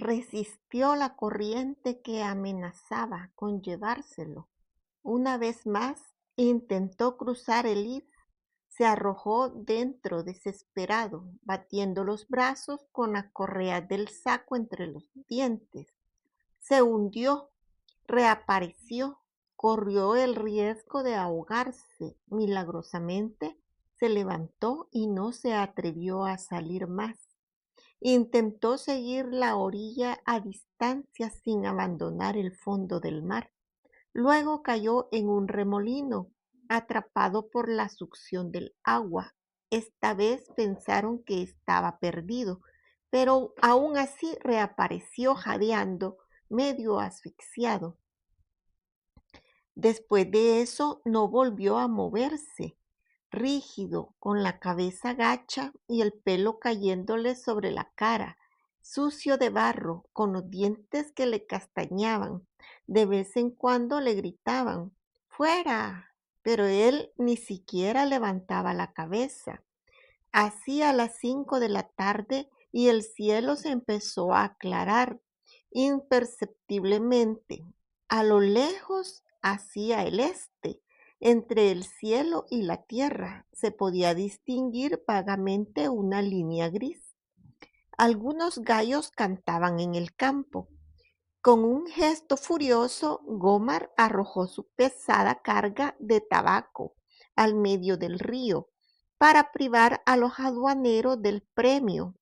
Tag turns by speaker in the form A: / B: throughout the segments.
A: resistió la corriente que amenazaba con llevárselo. Una vez más intentó cruzar el Id, se arrojó dentro desesperado, batiendo los brazos con la correa del saco entre los dientes. Se hundió, reapareció, corrió el riesgo de ahogarse. Milagrosamente se levantó y no se atrevió a salir más. Intentó seguir la orilla a distancia sin abandonar el fondo del mar. Luego cayó en un remolino, atrapado por la succión del agua. Esta vez pensaron que estaba perdido, pero aún así reapareció jadeando, medio asfixiado. Después de eso no volvió a moverse, rígido, con la cabeza gacha y el pelo cayéndole sobre la cara, sucio de barro, con los dientes que le castañaban. De vez en cuando le gritaban, ¡fuera! Pero él ni siquiera levantaba la cabeza. Hacía las 5 de la tarde y el cielo se empezó a aclarar imperceptiblemente. A lo lejos, hacia el este, entre el cielo y la tierra, se podía distinguir vagamente una línea gris. Algunos gallos cantaban en el campo. Con un gesto furioso, Gomar arrojó su pesada carga de tabaco al medio del río para privar a los aduaneros del premio.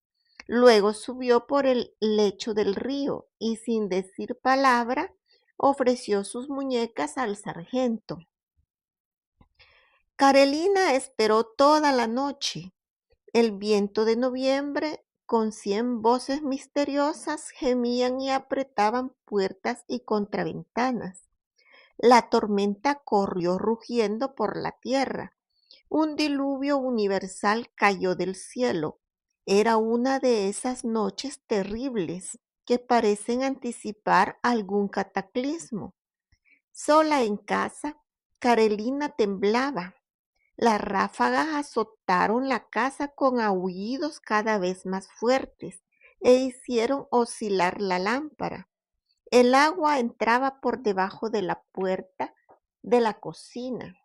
A: Luego subió por el lecho del río y sin decir palabra ofreció sus muñecas al sargento. Carolina esperó toda la noche. El viento de noviembre, con 100 voces misteriosas, gemían y apretaban puertas y contraventanas. La tormenta corrió rugiendo por la tierra. Un diluvio universal cayó del cielo. Era una de esas noches terribles que parecen anticipar algún cataclismo. Sola en casa, Carolina temblaba. Las ráfagas azotaron la casa con aullidos cada vez más fuertes e hicieron oscilar la lámpara. El agua entraba por debajo de la puerta de la cocina.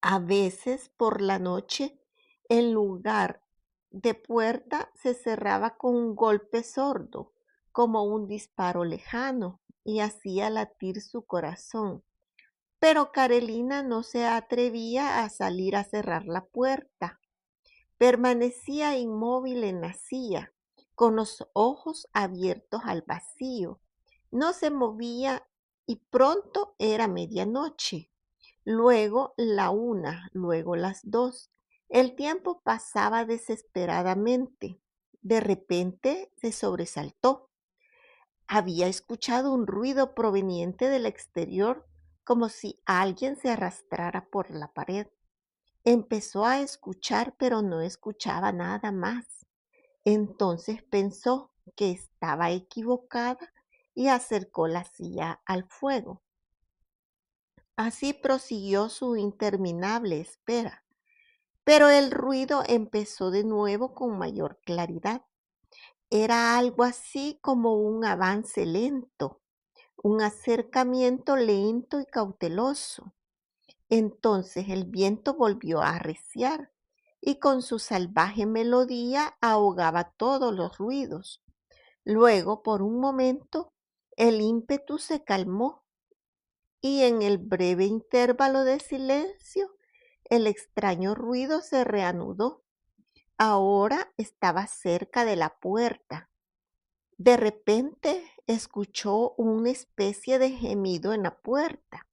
A: A veces por la noche, en lugar de puerta, se cerraba con un golpe sordo, como un disparo lejano, y hacía latir su corazón. Pero Carolina no se atrevía a salir a cerrar la puerta. Permanecía inmóvil en la silla, con los ojos abiertos al vacío. No se movía y pronto era medianoche. Luego la 1, luego las 2. El tiempo pasaba desesperadamente. De repente se sobresaltó. Había escuchado un ruido proveniente del exterior, como si alguien se arrastrara por la pared. Empezó a escuchar, pero no escuchaba nada más. Entonces pensó que estaba equivocada y acercó la silla al fuego. Así prosiguió su interminable espera, pero el ruido empezó de nuevo con mayor claridad. Era algo así como un avance lento, un acercamiento lento y cauteloso. Entonces el viento volvió a arreciar y con su salvaje melodía ahogaba todos los ruidos. Luego, por un momento, el ímpetu se calmó y en el breve intervalo de silencio, el extraño ruido se reanudó. Ahora estaba cerca de la puerta. De repente escuchó una especie de gemido en la puerta,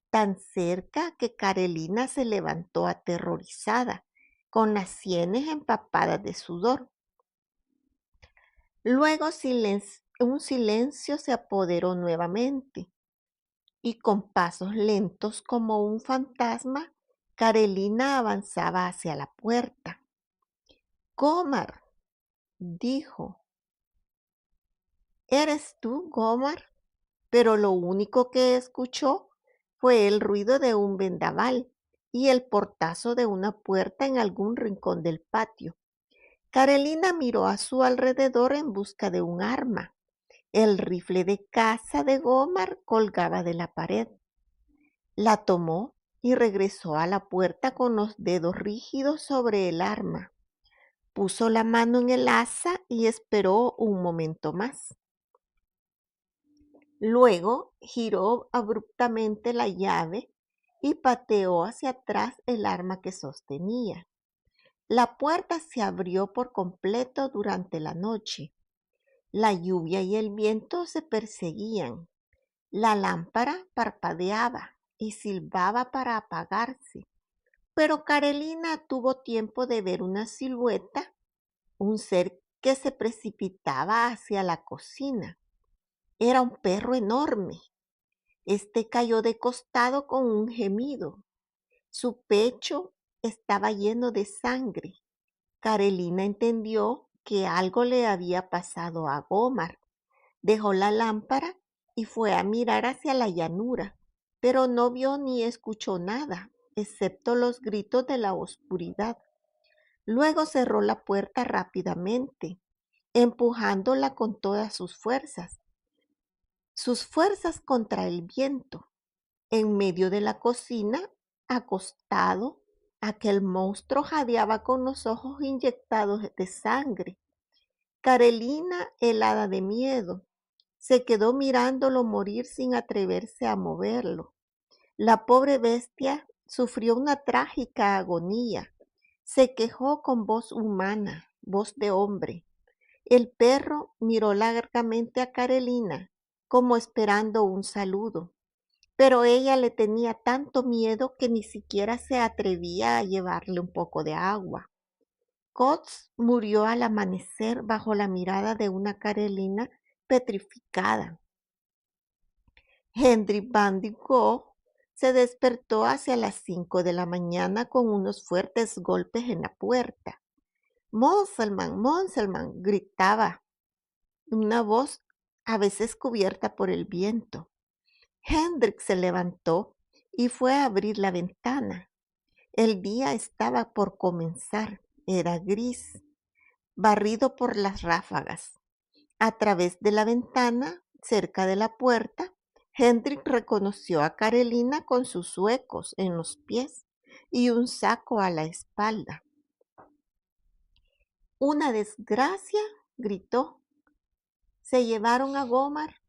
A: tan cerca que Carolina se levantó aterrorizada, con las sienes empapadas de sudor. Luego un silencio se apoderó nuevamente y con pasos lentos como un fantasma, Carolina avanzaba hacia la puerta. Gomar, dijo. ¿Eres tú, Gomar? Pero lo único que escuchó fue el ruido de un vendaval y el portazo de una puerta en algún rincón del patio. Carolina miró a su alrededor en busca de un arma. El rifle de caza de Gomar colgaba de la pared. La tomó y regresó a la puerta con los dedos rígidos sobre el arma. Puso la mano en el asa y esperó un momento más. Luego giró abruptamente la llave y pateó hacia atrás el arma que sostenía. La puerta se abrió por completo durante la noche. La lluvia y el viento se perseguían. La lámpara parpadeaba y silbaba para apagarse. Pero Carolina tuvo tiempo de ver una silueta, un ser que se precipitaba hacia la cocina. Era un perro enorme. Este cayó de costado con un gemido. Su pecho estaba lleno de sangre. Carolina entendió que algo le había pasado a Gomar. Dejó la lámpara y fue a mirar hacia la llanura, pero no vio ni escuchó nada, excepto los gritos de la oscuridad. Luego cerró la puerta rápidamente, empujándola con todas sus fuerzas contra el viento. En medio de la cocina, acostado, aquel monstruo jadeaba con los ojos inyectados de sangre. Carolina, helada de miedo, se quedó mirándolo morir sin atreverse a moverlo. La pobre bestia sufrió una trágica agonía. Se quejó con voz humana, voz de hombre. El perro miró largamente a Carolina, como esperando un saludo, pero ella le tenía tanto miedo que ni siquiera se atrevía a llevarle un poco de agua. Coates murió al amanecer bajo la mirada de una Carolina petrificada. Henry Van de Gogh se despertó hacia las 5 de la mañana con unos fuertes golpes en la puerta. Monselman, Monselman, gritaba una voz a veces cubierta por el viento. Hendrik se levantó y fue a abrir la ventana. El día estaba por comenzar. Era gris, barrido por las ráfagas. A través de la ventana, cerca de la puerta, Hendrik reconoció a Carolina con sus huecos en los pies y un saco a la espalda. ¡Una desgracia!, gritó. Se llevaron a Gomar.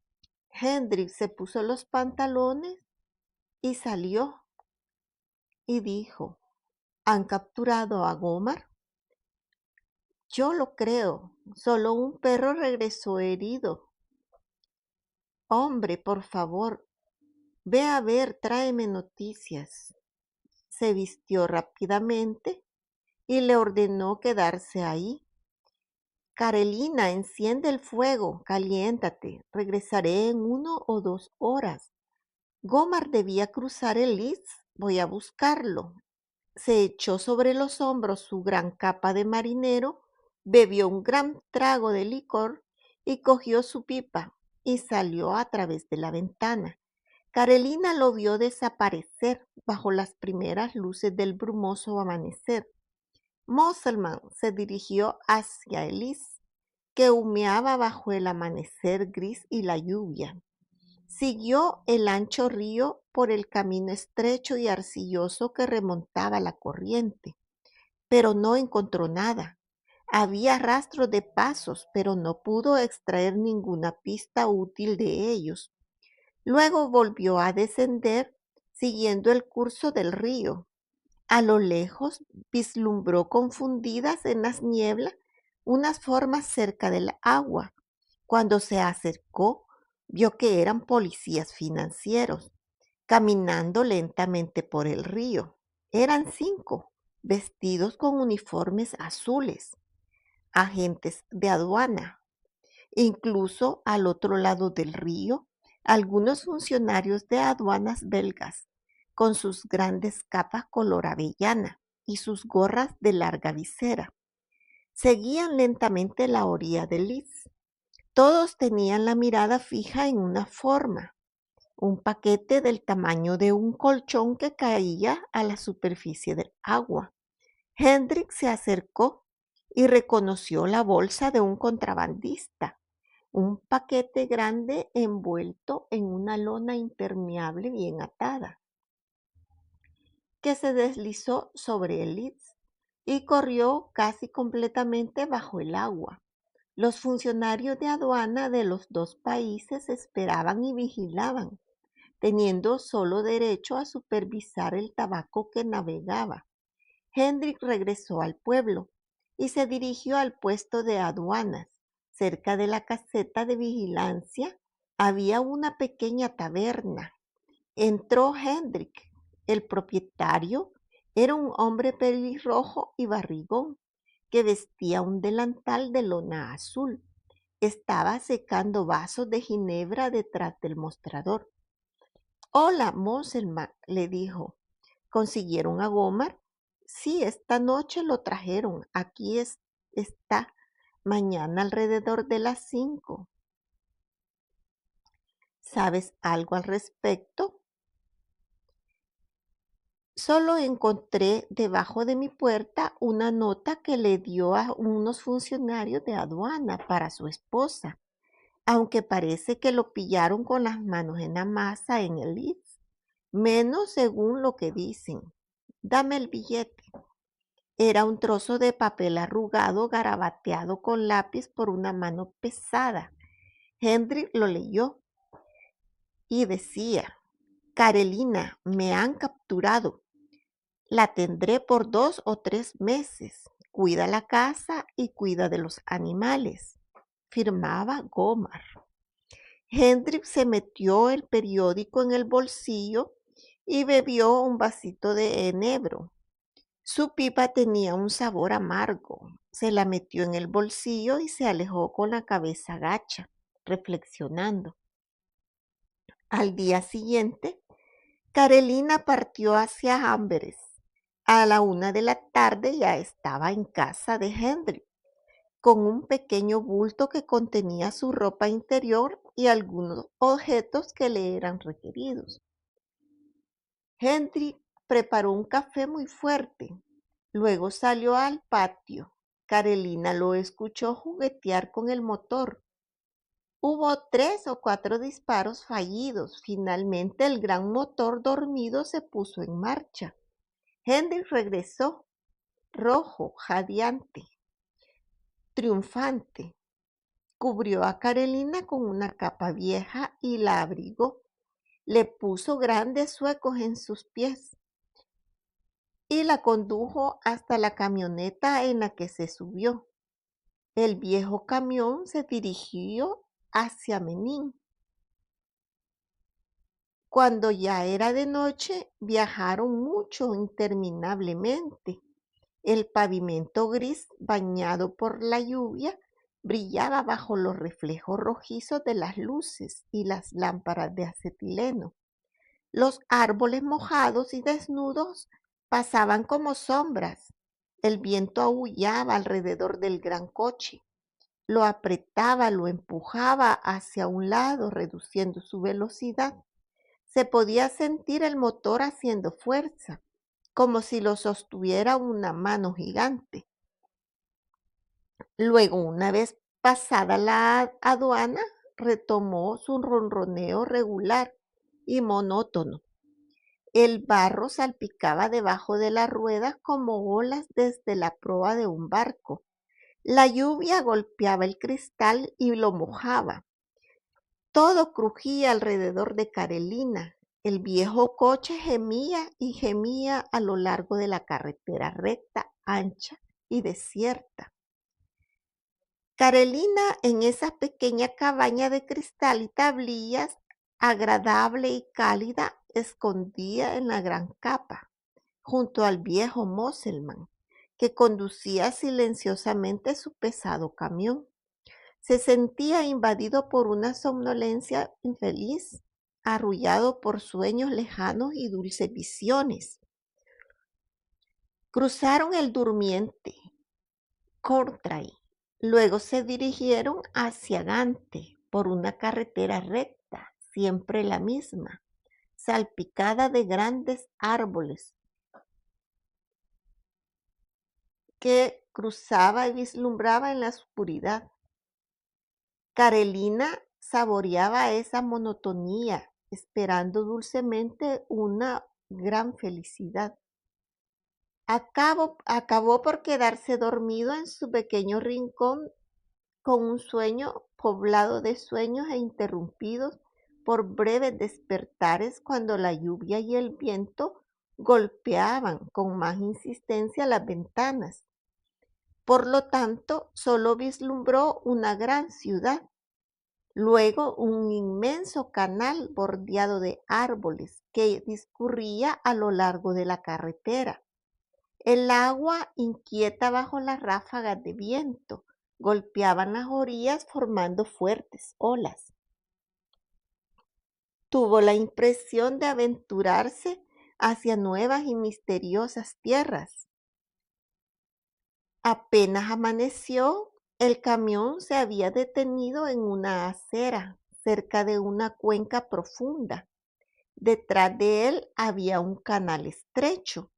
A: Hendrik se puso los pantalones y salió y dijo: ¿Han capturado a Gomar? Yo lo creo. Solo un perro regresó herido. Hombre, por favor, ve a ver, tráeme noticias. Se vistió rápidamente y le ordenó quedarse ahí. Carolina, enciende el fuego, caliéntate. Regresaré en 1 o 2 horas. Gomar debía cruzar el Lys. Voy a buscarlo. Se echó sobre los hombros su gran capa de marinero, bebió un gran trago de licor y cogió su pipa y salió a través de la ventana. Carolina lo vio desaparecer bajo las primeras luces del brumoso amanecer. Monselman se dirigió hacia el Lys, que humeaba bajo el amanecer gris y la lluvia. Siguió el ancho río por el camino estrecho y arcilloso que remontaba la corriente, pero no encontró nada. Había rastros de pasos, pero no pudo extraer ninguna pista útil de ellos. Luego volvió a descender, siguiendo el curso del río. A lo lejos vislumbró confundidas en las nieblas unas formas cerca del agua. Cuando se acercó, vio que eran policías financieros, caminando lentamente por el río. Eran 5, vestidos con uniformes azules, agentes de aduana. Incluso al otro lado del río, algunos funcionarios de aduanas belgas, con sus grandes capas color avellana y sus gorras de larga visera, seguían lentamente la orilla del Lys. Todos tenían la mirada fija en una forma, un paquete del tamaño de un colchón que caía a la superficie del agua. Hendrik se acercó y reconoció la bolsa de un contrabandista, un paquete grande envuelto en una lona impermeable bien atada, que se deslizó sobre el Litz y corrió casi completamente bajo el agua. Los funcionarios de aduana de los dos países esperaban y vigilaban, teniendo solo derecho a supervisar el tabaco que navegaba. Hendrik regresó al pueblo y se dirigió al puesto de aduanas. Cerca de la caseta de vigilancia había una pequeña taberna. Entró Hendrik. El propietario era un hombre pelirrojo y barrigón que vestía un delantal de lona azul. Estaba secando vasos de ginebra detrás del mostrador. Hola, Moselman, le dijo. ¿Consiguieron a Gomar? Sí, esta noche lo trajeron. Está. Mañana alrededor de las 5. ¿Sabes algo al respecto? Solo encontré debajo de mi puerta una nota que le dio a unos funcionarios de aduana para su esposa, aunque parece que lo pillaron con las manos en la masa en el Leeds, menos según lo que dicen. Dame el billete. Era un trozo de papel arrugado garabateado con lápiz por una mano pesada. Hendrik lo leyó y decía: Carolina, me han capturado. La tendré por 2 o 3 meses. Cuida la casa y cuida de los animales. Firmaba Gomar. Hendrik se metió el periódico en el bolsillo y bebió un vasito de enebro. Su pipa tenía un sabor amargo. Se la metió en el bolsillo y se alejó con la cabeza gacha, reflexionando. Al día siguiente, Carolina partió hacia Amberes. A la 1 de la tarde ya estaba en casa de Hendrik, con un pequeño bulto que contenía su ropa interior y algunos objetos que le eran requeridos. Hendrik preparó un café muy fuerte. Luego salió al patio. Carolina lo escuchó juguetear con el motor. Hubo 3 o 4 disparos fallidos. Finalmente el gran motor dormido se puso en marcha. Hendrik regresó, rojo, jadeante, triunfante. Cubrió a Carolina con una capa vieja y la abrigó. Le puso grandes huecos en sus pies y la condujo hasta la camioneta en la que se subió. El viejo camión se dirigió hacia Menin. Cuando ya era de noche, viajaron mucho interminablemente. El pavimento gris, bañado por la lluvia, brillaba bajo los reflejos rojizos de las luces y las lámparas de acetileno. Los árboles mojados y desnudos pasaban como sombras. El viento aullaba alrededor del gran coche. Lo apretaba, lo empujaba hacia un lado, reduciendo su velocidad. Se podía sentir el motor haciendo fuerza, como si lo sostuviera una mano gigante. Luego, una vez pasada la aduana, retomó su ronroneo regular y monótono. El barro salpicaba debajo de las ruedas como olas desde la proa de un barco. La lluvia golpeaba el cristal y lo mojaba. Todo crujía alrededor de Carolina. El viejo coche gemía y gemía a lo largo de la carretera recta, ancha y desierta. Carolina, en esa pequeña cabaña de cristal y tablillas, agradable y cálida, escondida en la gran capa, junto al viejo Moselman, que conducía silenciosamente su pesado camión. Se sentía invadido por una somnolencia infeliz, arrullado por sueños lejanos y dulces visiones. Cruzaron el durmiente, Courtrai. Luego se dirigieron hacia Gante por una carretera recta, siempre la misma, salpicada de grandes árboles que cruzaba y vislumbraba en la oscuridad. Carolina saboreaba esa monotonía, esperando dulcemente una gran felicidad. Acabó por quedarse dormido en su pequeño rincón con un sueño poblado de sueños e interrumpidos por breves despertares cuando la lluvia y el viento golpeaban con más insistencia las ventanas. Por lo tanto, solo vislumbró una gran ciudad, luego un inmenso canal bordeado de árboles que discurría a lo largo de la carretera. El agua, inquieta bajo las ráfagas de viento, golpeaban las orillas formando fuertes olas. Tuvo la impresión de aventurarse hacia nuevas y misteriosas tierras. Apenas amaneció, el camión se había detenido en una acera cerca de una cuenca profunda. Detrás de él había un canal estrecho,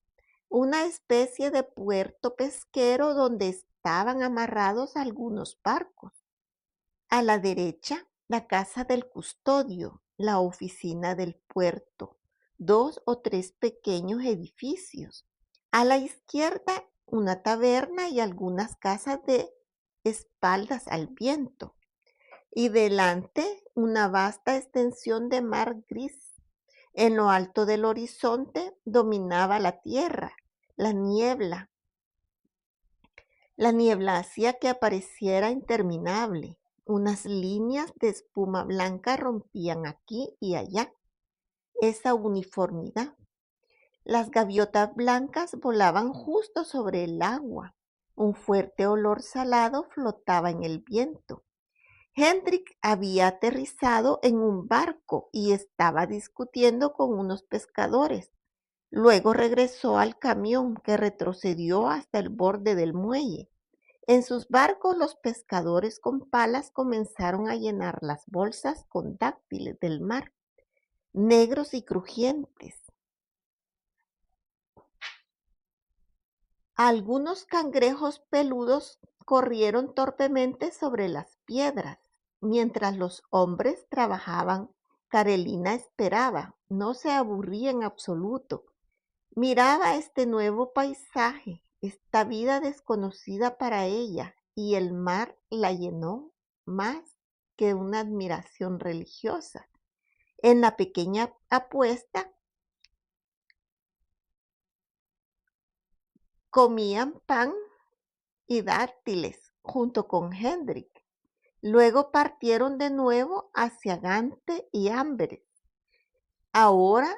A: una especie de puerto pesquero donde estaban amarrados algunos barcos. A la derecha, la casa del custodio, la oficina del puerto, 2 o 3 pequeños edificios. A la izquierda, una taberna y algunas casas de espaldas al viento. Y delante, una vasta extensión de mar gris. En lo alto del horizonte dominaba la tierra, la niebla. La niebla hacía que apareciera interminable. Unas líneas de espuma blanca rompían aquí y allá esa uniformidad. Las gaviotas blancas volaban justo sobre el agua. Un fuerte olor salado flotaba en el viento. Hendrik había aterrizado en un barco y estaba discutiendo con unos pescadores. Luego regresó al camión, que retrocedió hasta el borde del muelle. En sus barcos los pescadores con palas comenzaron a llenar las bolsas con dáctiles del mar, negros y crujientes. Algunos cangrejos peludos corrieron torpemente sobre las piedras. Mientras los hombres trabajaban, Carolina esperaba, no se aburría en absoluto. Miraba este nuevo paisaje, esta vida desconocida para ella, y el mar la llenó más que una admiración religiosa. En la pequeña apuesta comían pan y dátiles junto con Hendrik. Luego partieron de nuevo hacia Gante y Amberes. Ahora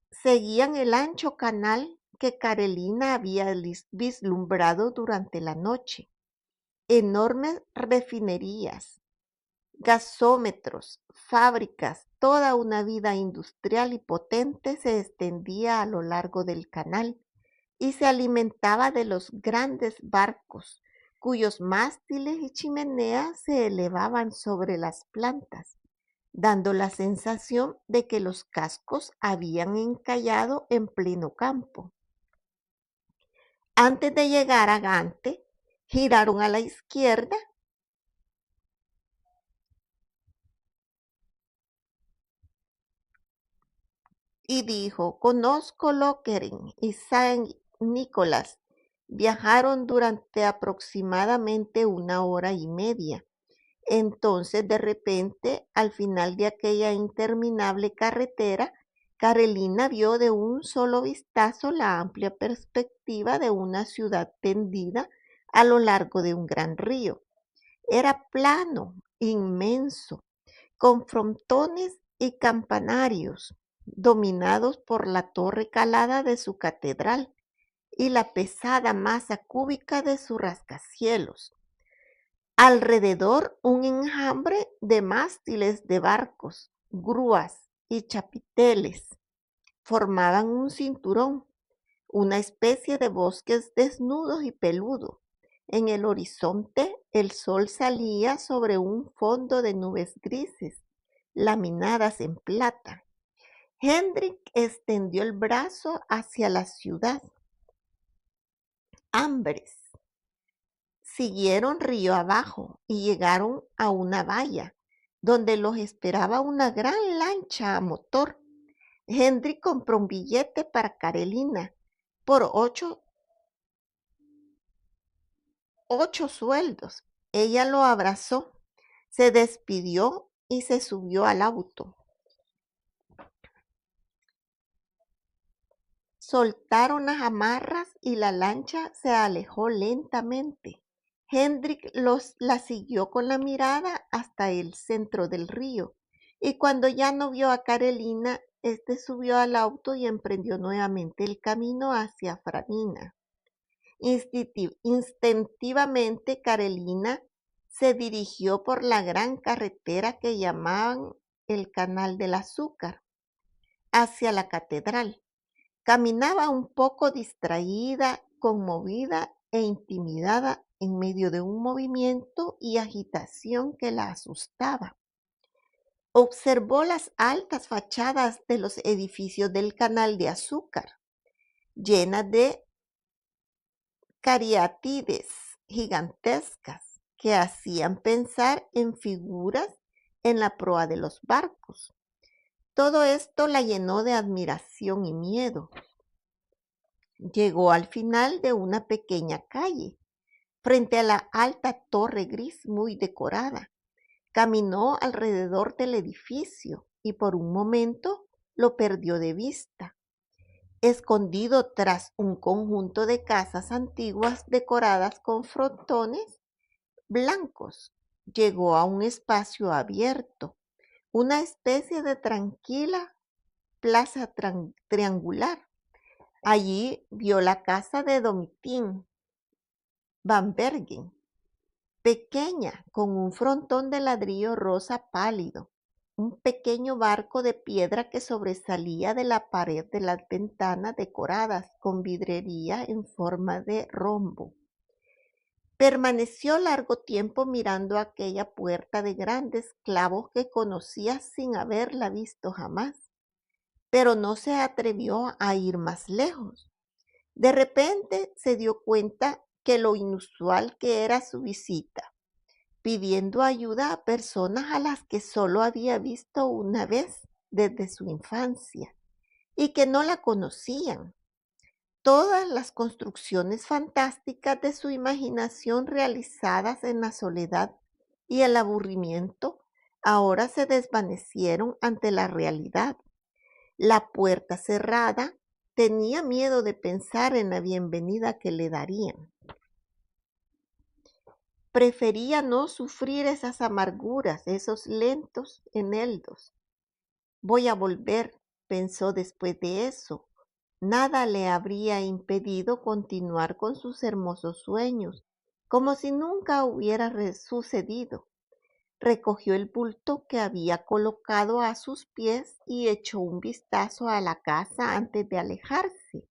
A: seguían el ancho canal que Carolina había vislumbrado durante la noche. Enormes refinerías, gasómetros, fábricas, toda una vida industrial y potente se extendía a lo largo del canal y se alimentaba de los grandes barcos, cuyos mástiles y chimeneas se elevaban sobre las plantas, dando la sensación de que los cascos habían encallado en pleno campo. Antes de llegar a Gante, giraron a la izquierda y dijo: conozco Lokeren y Saint Nicolás. Viajaron durante aproximadamente 1 hora y media. Entonces, de repente, al final de aquella interminable carretera, Carolina vio de un solo vistazo la amplia perspectiva de una ciudad tendida a lo largo de un gran río. Era plano, inmenso, con frontones y campanarios, dominados por la torre calada de su catedral y la pesada masa cúbica de sus rascacielos. Alrededor un enjambre de mástiles de barcos, grúas y chapiteles formaban un cinturón, una especie de bosques desnudos y peludo. En el horizonte el sol salía sobre un fondo de nubes grises, laminadas en plata. Hendrik extendió el brazo hacia la ciudad. Amberes, Siguieron río abajo y llegaron a una valla, donde los esperaba una gran lancha a motor. Henry compró un billete para Carolina por ocho sueldos. Ella lo abrazó, se despidió y se subió al auto. Soltaron las amarras y la lancha se alejó lentamente. Hendrik la siguió con la mirada hasta el centro del río, y cuando ya no vio a Carolina, este subió al auto y emprendió nuevamente el camino hacia Franina. Instintivamente Carolina se dirigió por la gran carretera que llamaban el Canal del Azúcar hacia la catedral. Caminaba un poco distraída, conmovida e intimidada en medio de un movimiento y agitación que la asustaba. Observó las altas fachadas de los edificios del Canal de Azúcar, llenas de cariátides gigantescas que hacían pensar en figuras en la proa de los barcos. Todo esto la llenó de admiración y miedo. Llegó al final de una pequeña calle, frente a la alta torre gris muy decorada. Caminó alrededor del edificio y por un momento lo perdió de vista. Escondido tras un conjunto de casas antiguas decoradas con frontones blancos, llegó a un espacio abierto, una especie de tranquila plaza triangular. Allí vio la casa de Domitín Van Bergen, pequeña, con un frontón de ladrillo rosa pálido, un pequeño barco de piedra que sobresalía de la pared de las ventanas decoradas con vidrería en forma de rombo. Permaneció largo tiempo mirando aquella puerta de grandes clavos que conocía sin haberla visto jamás, pero no se atrevió a ir más lejos. De repente se dio cuenta que lo inusual que era su visita, pidiendo ayuda a personas a las que solo había visto una vez desde su infancia y que no la conocían. Todas las construcciones fantásticas de su imaginación realizadas en la soledad y el aburrimiento ahora se desvanecieron ante la realidad. La puerta cerrada tenía miedo de pensar en la bienvenida que le darían. Prefería no sufrir esas amarguras, esos lentos eneldos. Voy a volver, pensó después de eso. Nada le habría impedido continuar con sus hermosos sueños, como si nunca hubiera sucedido. Recogió el bulto que había colocado a sus pies y echó un vistazo a la casa antes de alejarse.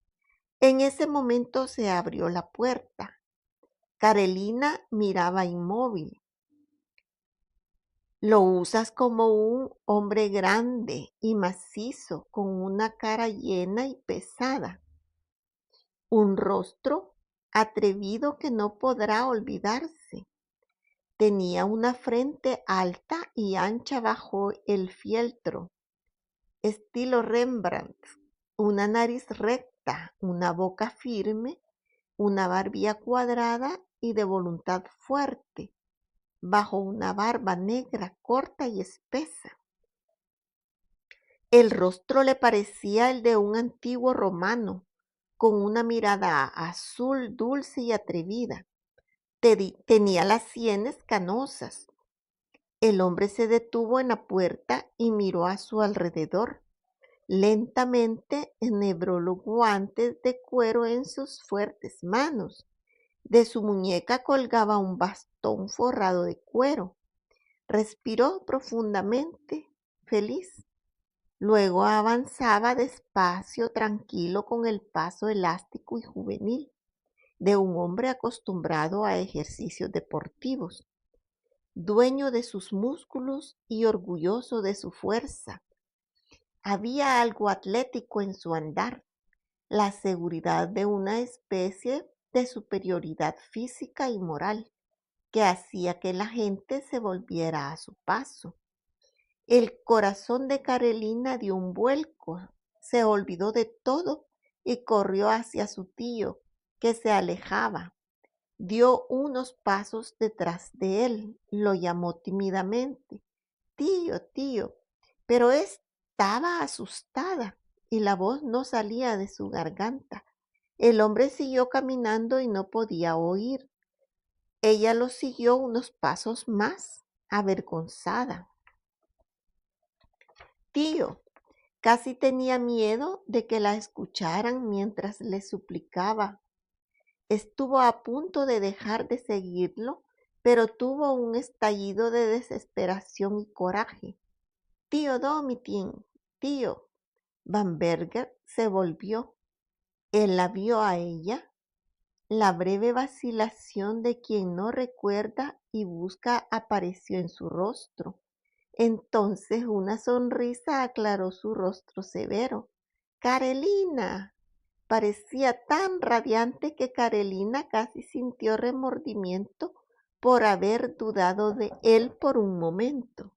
A: En ese momento se abrió la puerta. Carolina miraba inmóvil. Lo usas como un hombre grande y macizo, con una cara llena y pesada. Un rostro atrevido que no podrá olvidarse. Tenía una frente alta y ancha bajo el fieltro, estilo Rembrandt, una nariz recta, una boca firme, una barbilla cuadrada y de voluntad fuerte, bajo una barba negra corta y espesa. El rostro le parecía el de un antiguo romano, con una mirada azul dulce y atrevida. Tenía las sienes canosas. El hombre se detuvo en la puerta y miró a su alrededor. Lentamente enhebró los guantes de cuero en sus fuertes manos. De su muñeca colgaba un bastón forrado de cuero. Respiró profundamente, feliz. Luego avanzaba despacio, tranquilo, con el paso elástico y juvenil de un hombre acostumbrado a ejercicios deportivos, dueño de sus músculos y orgulloso de su fuerza. Había algo atlético en su andar, la seguridad de una especie de superioridad física y moral. que hacía que la gente se volviera a su paso. El corazón de Carolina dio un vuelco, se olvidó de todo y corrió hacia su tío, que se alejaba. Dio unos pasos detrás de él, lo llamó tímidamente. Tío, tío, pero estaba asustada y la voz no salía de su garganta. El hombre siguió caminando y no podía oír. Ella lo siguió unos pasos más, avergonzada. Tío, casi tenía miedo de que la escucharan mientras le suplicaba. Estuvo a punto de dejar de seguirlo, pero tuvo un estallido de desesperación y coraje. Tío Domitin, tío. Bamberger se volvió. Él la vio a ella, la breve vacilación de quien no recuerda y busca apareció en su rostro. Entonces una sonrisa aclaró su rostro severo. ¡Carolina! Parecía tan radiante que Carolina casi sintió remordimiento por haber dudado de él por un momento.